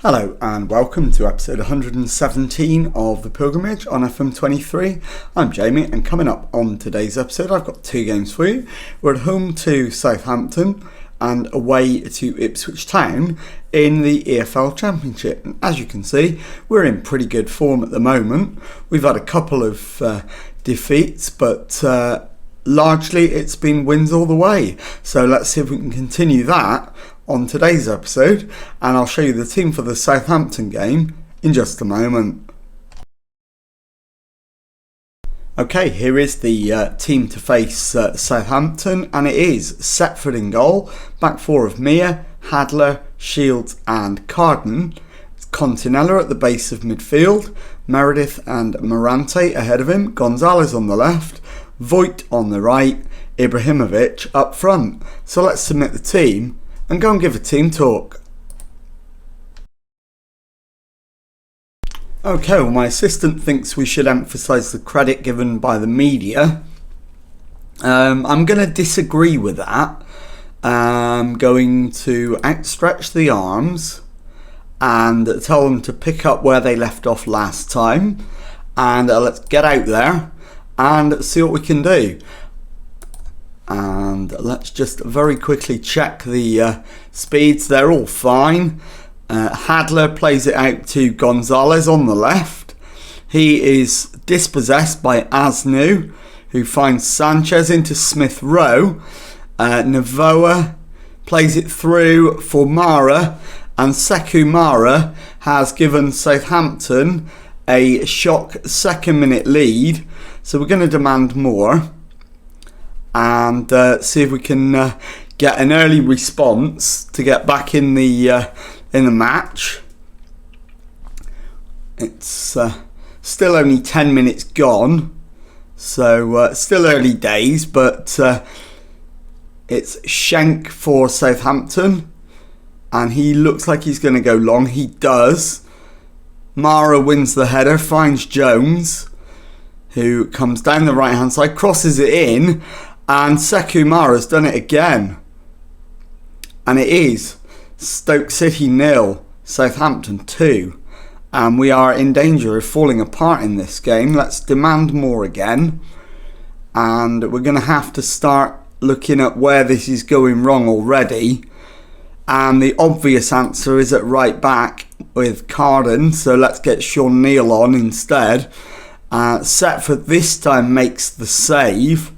Hello and welcome to episode 117 of The Pilgrimage on FM23. I'm Jamie, and coming up on today's episode I've got two games for you. We're at home to Southampton and away to Ipswich Town in the EFL Championship. And as you can see, we're in pretty good form at the moment. We've had a couple of defeats, but largely it's been wins all the way. So let's see if we can continue that on today's episode, and I'll show you the team for the Southampton game in just a moment. Okay, here is the team to face Southampton, and it is Setford in goal, back four of Mia, Hadler, Shields and Carden. Continella at the base of midfield, Meredith and Morante ahead of him, Gonzalez on the left, Voigt on the right, Ibrahimovic up front. So let's submit the team and go and give a team talk. Okay, well, my assistant thinks we should emphasise the credit given by the media. I'm going to disagree with that. I'm going to outstretch the arms and tell them to pick up where they left off last time, and let's get out there and see what we can do. And let's just very quickly check the speeds. They're all fine. Hadler plays it out to Gonzalez on the left. He is dispossessed by Asnu, who finds Sanchez into Smith Rowe. Navoa plays it through for Mara, and Sekou Mara has given Southampton a shock second minute lead. So we're going to demand more and see if we can get an early response to get back in the match. It's still only 10 minutes gone, so still early days, but it's Schenk for Southampton, and he looks like he's going to go long. He does. Mara wins the header, finds Jones, who comes down the right hand side, crosses it in, and Sekou Mara's done it again. And it is Stoke City 0, Southampton 2. And we are in danger of falling apart in this game. Let's demand more again. And we're going to have to start looking at where this is going wrong already. And the obvious answer is at right back with Carden. So let's get Sean Neal on instead. Setford this time makes the save.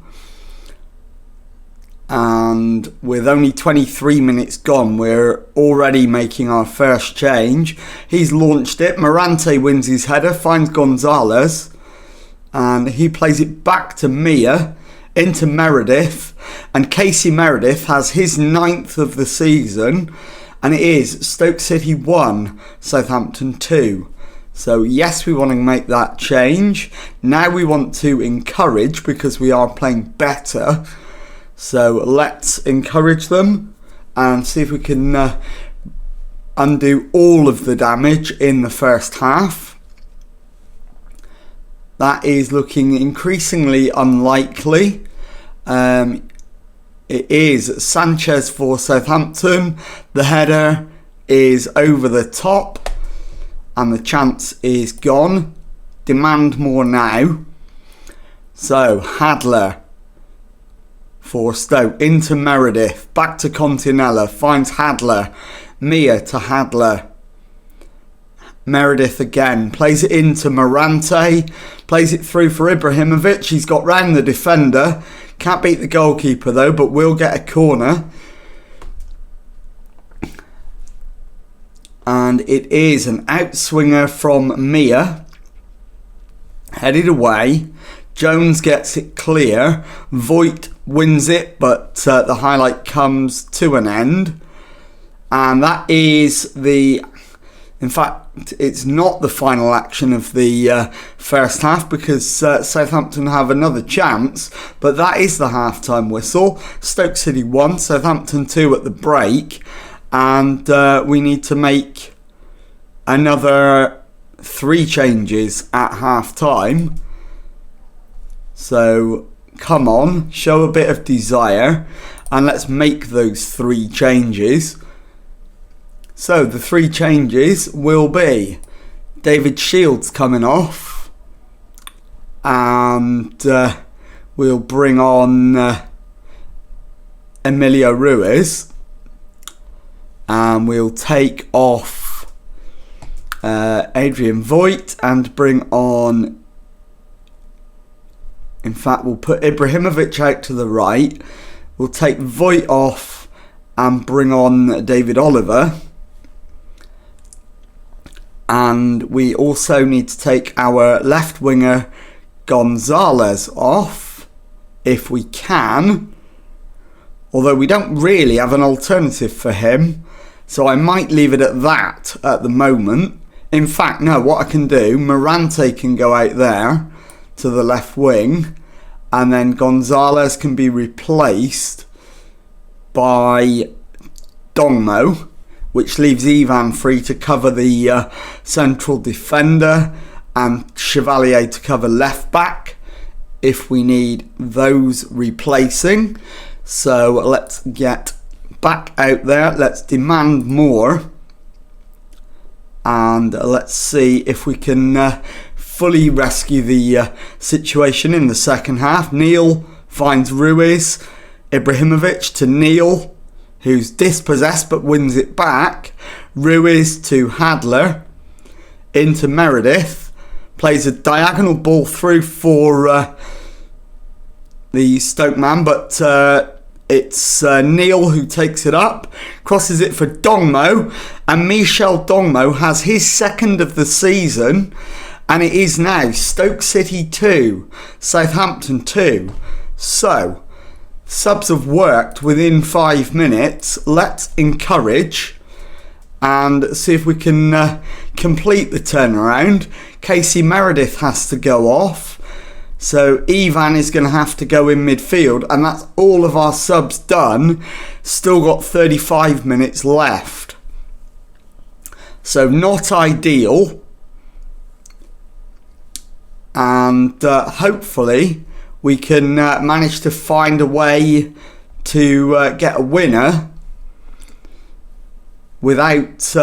And with only 23 minutes gone, we're already making our first change. He's launched it. Morante wins his header, finds Gonzalez, and he plays it back to Mia, into Meredith, and Casey Meredith has his 9th of the season, and it is Stoke City 1, Southampton 2. So yes, we want to make that change. Now we want to encourage, because we are playing better. So let's encourage them and see if we can undo all of the damage in the first half. That is looking increasingly unlikely. It is Sanchez for Southampton. The header is over the top and the chance is gone. Demand more now. So Hadler for Stoke, into Meredith, back to Continella, finds Hadler, Mia to Hadler, Meredith again, plays it into Morante, plays it through for Ibrahimovic. He's got round the defender, can't beat the goalkeeper though, but will get a corner. And it is an outswinger from Mia, headed away. Jones gets it clear. Voigt wins it, but the highlight comes to an end. And that is the... In fact, it's not the final action of the first half, because Southampton have another chance. But that is the half-time whistle. Stoke City 1, Southampton 2 at the break. And we need to make another 3 changes at half-time. So, come on, show a bit of desire, and let's make those 3 changes. So the three changes will be David Shields coming off, and we'll bring on Emilio Ruiz, and we'll take off Adrian Voigt and bring on, in fact we'll put Ibrahimovic out to the right, we'll take Voigt off and bring on David Oliver, and we also need to take our left winger Gonzalez off if we can, although we don't really have an alternative for him, so I might leave it at that at the moment. In fact, no, what I can do, Morante can go out there to the left wing, and then Gonzalez can be replaced by Dongmo, which leaves Ivan free to cover the central defender and Chevalier to cover left back if we need those replacing. So let's get back out there, let's demand more, and let's see if we can fully rescue the situation in the second half. Neil finds Ruiz, Ibrahimovic to Neil, who's dispossessed but wins it back. Ruiz to Hadler, into Meredith, plays a diagonal ball through for the Stoke man, but it's Neil who takes it up, crosses it for Dongmo, and Michel Dongmo has his second of the season, and it is now Stoke City 2, Southampton 2. So, subs have worked within 5 minutes. Let's encourage and see if we can complete the turnaround. Casey Meredith has to go off. So Ivan is going to have to go in midfield, and that's all of our subs done. Still got 35 minutes left. So not ideal. And hopefully we can manage to find a way to get a winner without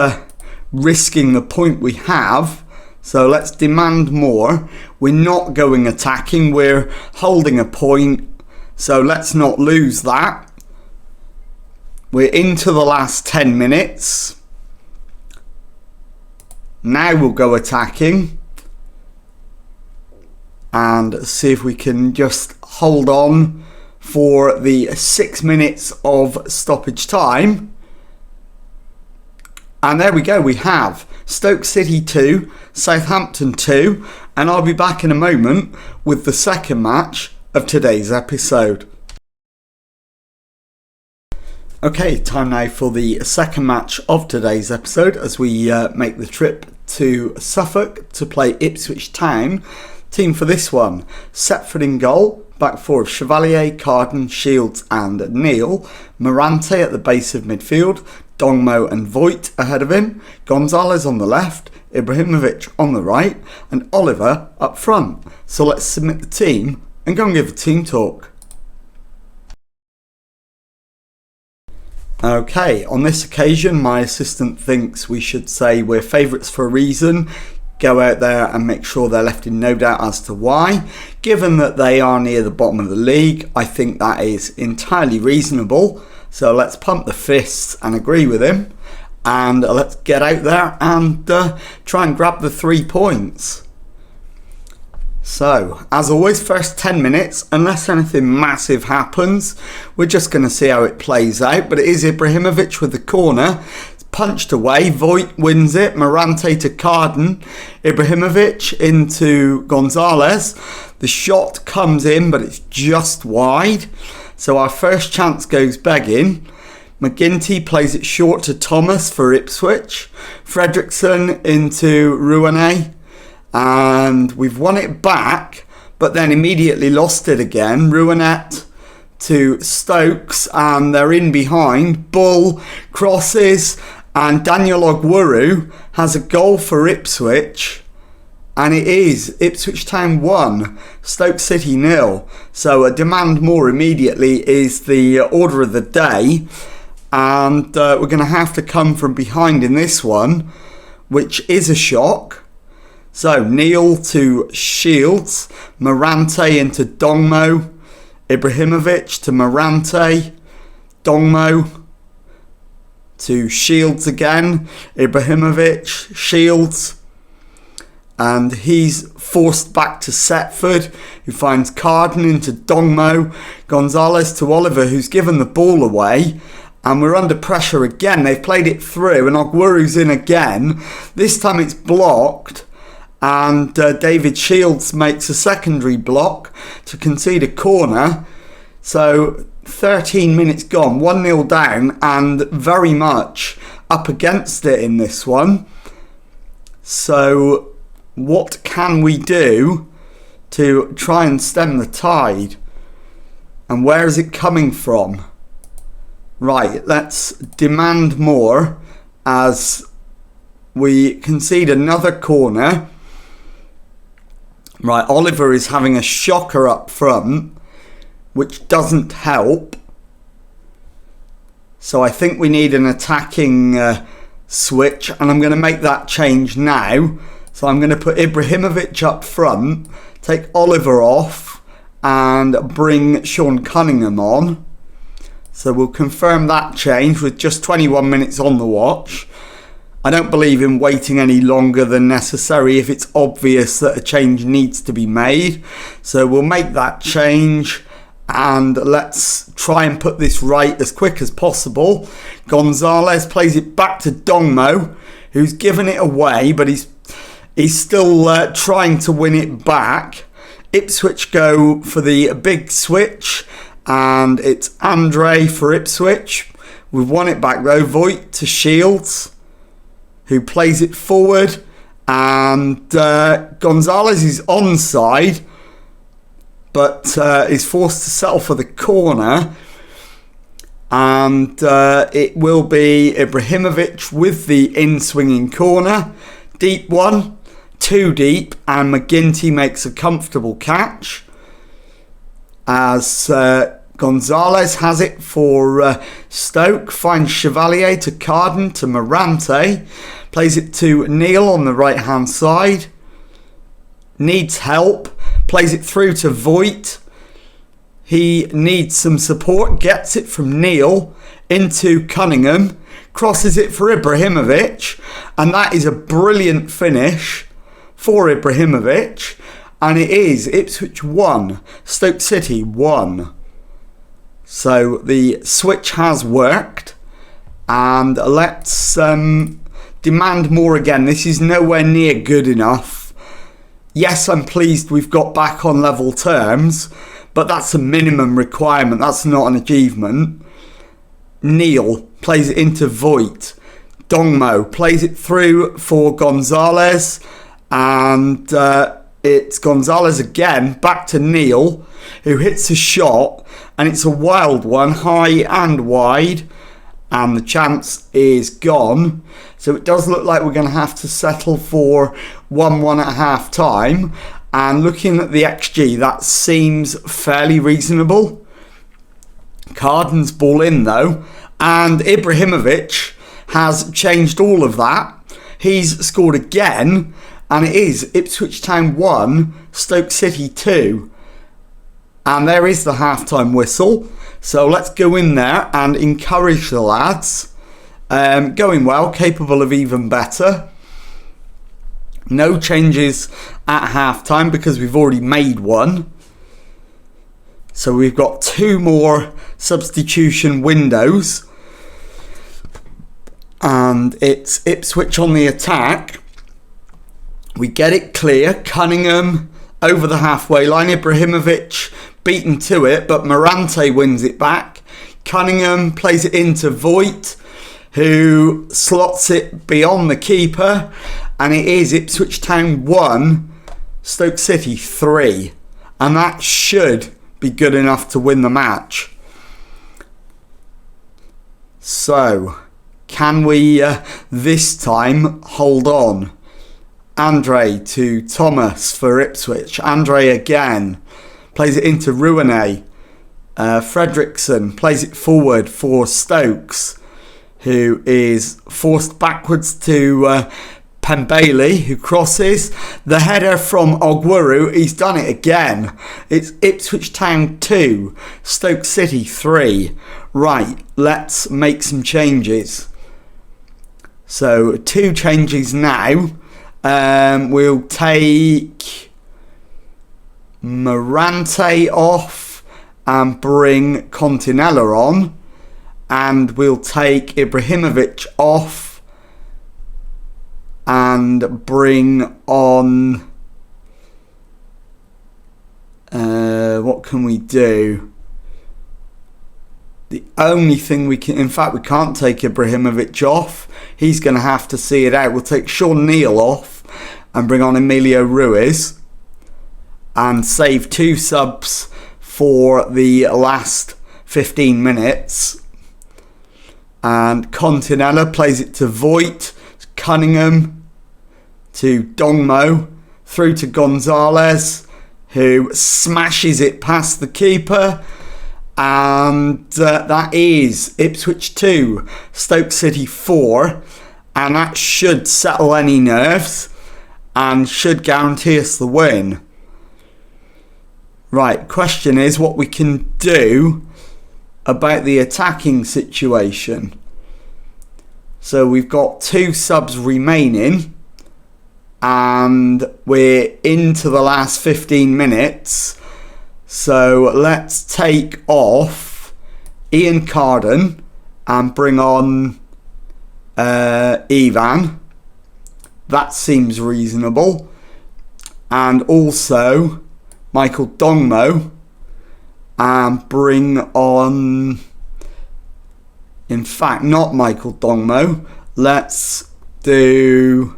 risking the point we have. So let's demand more. We're not going attacking, we're holding a point, so let's not lose that. We're into the last 10 minutes. Now we'll go attacking and see if we can just hold on for the 6 minutes of stoppage time. And there we go, we have Stoke City 2, Southampton 2, and I'll be back in a moment with the second match of today's episode. Okay, time now for the second match of today's episode as we make the trip to Suffolk to play Ipswich Town. Team for this one: Setford in goal, back four of Chevalier, Carden, Shields and Neil, Morante at the base of midfield, Dongmo and Voigt ahead of him, Gonzalez on the left, Ibrahimovic on the right, and Oliver up front. So let's submit the team and go and give a team talk. Okay, on this occasion my assistant thinks we should say we're favourites for a reason. Go out there and make sure they're left in no doubt as to why. Given that they are near the bottom of the league, I think that is entirely reasonable. So let's pump the fists and agree with him. And let's get out there and try and grab the 3 points. So, as always, first 10 minutes, unless anything massive happens, we're just going to see how it plays out. But it is Ibrahimovic with the corner. Punched away, Voigt wins it, Morante to Carden, Ibrahimovic into Gonzalez. The shot comes in, but it's just wide. So our first chance goes begging. McGinty plays it short to Thomas for Ipswich. Fredrickson into Rouanet. And we've won it back, but then immediately lost it again. Rouanet to Stokes, and they're in behind. Bull crosses, and Daniel Ogwuru has a goal for Ipswich, and it is Ipswich Town 1, Stoke City 0. So a demand more immediately is the order of the day, and we're going to have to come from behind in this one, which is a shock. So Neil to Shields, Morante into Dongmo, Ibrahimovic to Morante, Dongmo to Shields again, Ibrahimovic, Shields, and he's forced back to Setford, who finds Carden into Dongmo, Gonzalez to Oliver, who's given the ball away, and we're under pressure again. They've played it through, and Ogwuru's in again. This time it's blocked, and David Shields makes a secondary block to concede a corner. So 13 minutes gone, 1-0 down, and very much up against it in this one. So what can we do to try and stem the tide? And where is it coming from? Right, let's demand more as we concede another corner. Right, Oliver is having a shocker up front, which doesn't help. So I think we need an attacking switch, and I'm going to make that change now. So I'm going to put Ibrahimovic up front, take Oliver off, and bring Sean Cunningham on. So we'll confirm that change with just 21 minutes on the watch. I don't believe in waiting any longer than necessary if it's obvious that a change needs to be made. So we'll make that change, and let's try and put this right as quick as possible. Gonzalez plays it back to Dongmo, who's given it away, but he's still trying to win it back. Ipswich go for the big switch, and it's Andre for Ipswich. We've won it back though. Voigt to Shields, who plays it forward, and Gonzalez is onside, but is forced to settle for the corner, and it will be Ibrahimovic with the in-swinging corner. Deep one, too deep, and McGinty makes a comfortable catch as Gonzalez has it for Stoke, finds Chevalier to Carden to Morante, plays it to Neil on the right hand side, needs help, plays it through to Voigt, he needs some support, gets it from Neil into Cunningham, crosses it for Ibrahimovic, and that is a brilliant finish for Ibrahimovic. And it is Ipswich 1, Stoke City 1. So the switch has worked. And let's demand more again. This is nowhere near good enough. Yes, I'm pleased we've got back on level terms, but that's a minimum requirement. That's not an achievement. Neil plays it into Voigt. Dongmo plays it through for Gonzalez. And it's Gonzalez again, back to Neil, who hits a shot, and it's a wild one, high and wide, and the chance is gone. So it does look like we're going to have to settle for 1-1 at half time, and looking at the XG, that seems fairly reasonable. Carden's ball in though, and Ibrahimovic has changed all of that. He's scored again, and it is Ipswich Town 1, Stoke City 2. And there is the halftime whistle. So let's go in there and encourage the lads. Going well, capable of even better. No changes at halftime because we've already made one. So we've got 2 more substitution windows. And it's Ipswich on the attack. We get it clear. Cunningham over the halfway line. Ibrahimovic beaten to it, but Morante wins it back. Cunningham plays it into Voigt, who slots it beyond the keeper. And it is Ipswich Town 1, Stoke City 3. And that should be good enough to win the match. So, can we this time hold on? Andre to Thomas for Ipswich. Andre again plays it into Ruane. Fredrickson plays it forward for Stokes. who is forced backwards to Pembele, who crosses. The header from Ogwuru, he's done it again. It's Ipswich Town 2, Stoke City 3. Right, let's make some changes. So 2 changes now. We'll take Morante off and bring Continella on. And we'll take Ibrahimovic off and bring on, what can we do? The only thing we can, in fact we can't take Ibrahimovic off, he's going to have to see it out. We'll take Sean Neal off and bring on Emilio Ruiz and save 2 subs for the last 15 minutes. And Continella plays it to Voigt, Cunningham, to Dongmo, through to Gonzalez, who smashes it past the keeper. And that is Ipswich 2, Stoke City 4. And that should settle any nerves and should guarantee us the win. Right, question is what we can do about the attacking situation. So we've got 2 subs remaining and we're into the last 15 minutes. So let's take off Ian Carden and bring on Ivan. That seems reasonable. And also Michael Dongmo and bring on, in fact, not Michael Dongmo. Let's do,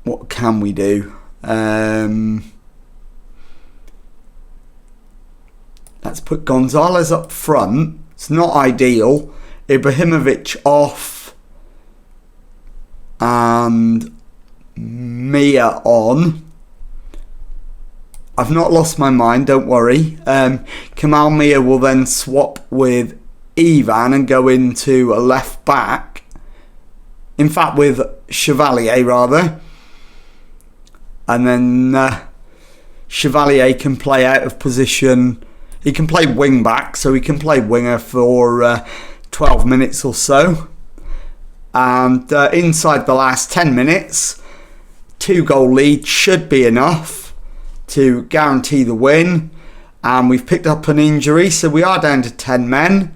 what can we do? Let's put Gonzalez up front. It's not ideal. Ibrahimovic off and Mia on. I've not lost my mind, don't worry. Kamal Mia will then swap with Ivan and go into a left back. In fact, with Chevalier rather. And then Chevalier can play out of position. He can play wing back, so he can play winger for 12 minutes or so. And inside the last 10 minutes, 2-goal lead should be enough to guarantee the win. And we've picked up an injury, so we are down to 10 men.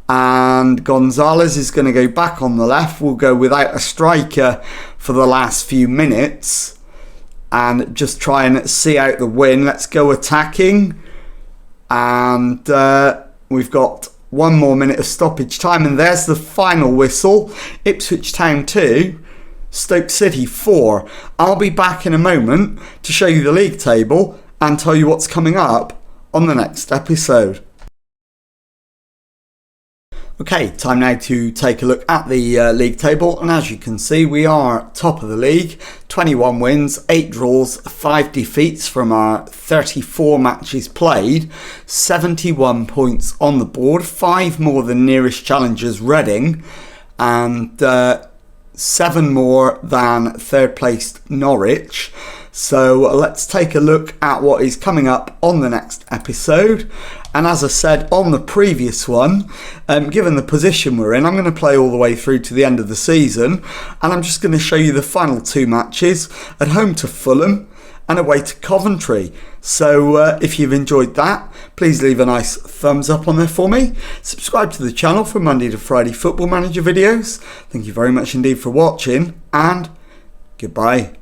And Gonzalez is going to go back on the left. We'll go without a striker for the last few minutes and just try and see out the win. Let's go attacking. And we've got 1 more minute of stoppage time, and there's the final whistle. Ipswich Town 2, Stoke City 4. I'll be back in a moment to show you the league table and tell you what's coming up on the next episode. Okay, time now to take a look at the league table, and as you can see we are top of the league. 21 wins, 8 draws, 5 defeats from our 34 matches played, 71 points on the board, 5 more than nearest challengers Reading, and 7 more than third placed Norwich. So let's take a look at what is coming up on the next episode. And as I said on the previous one, given the position we're in, I'm going to play all the way through to the end of the season. And I'm just going to show you the final 2 matches at home to Fulham and away to Coventry. So if you've enjoyed that, please leave a nice thumbs up on there for me. Subscribe to the channel for Monday to Friday Football Manager videos. Thank you very much indeed for watching, and goodbye.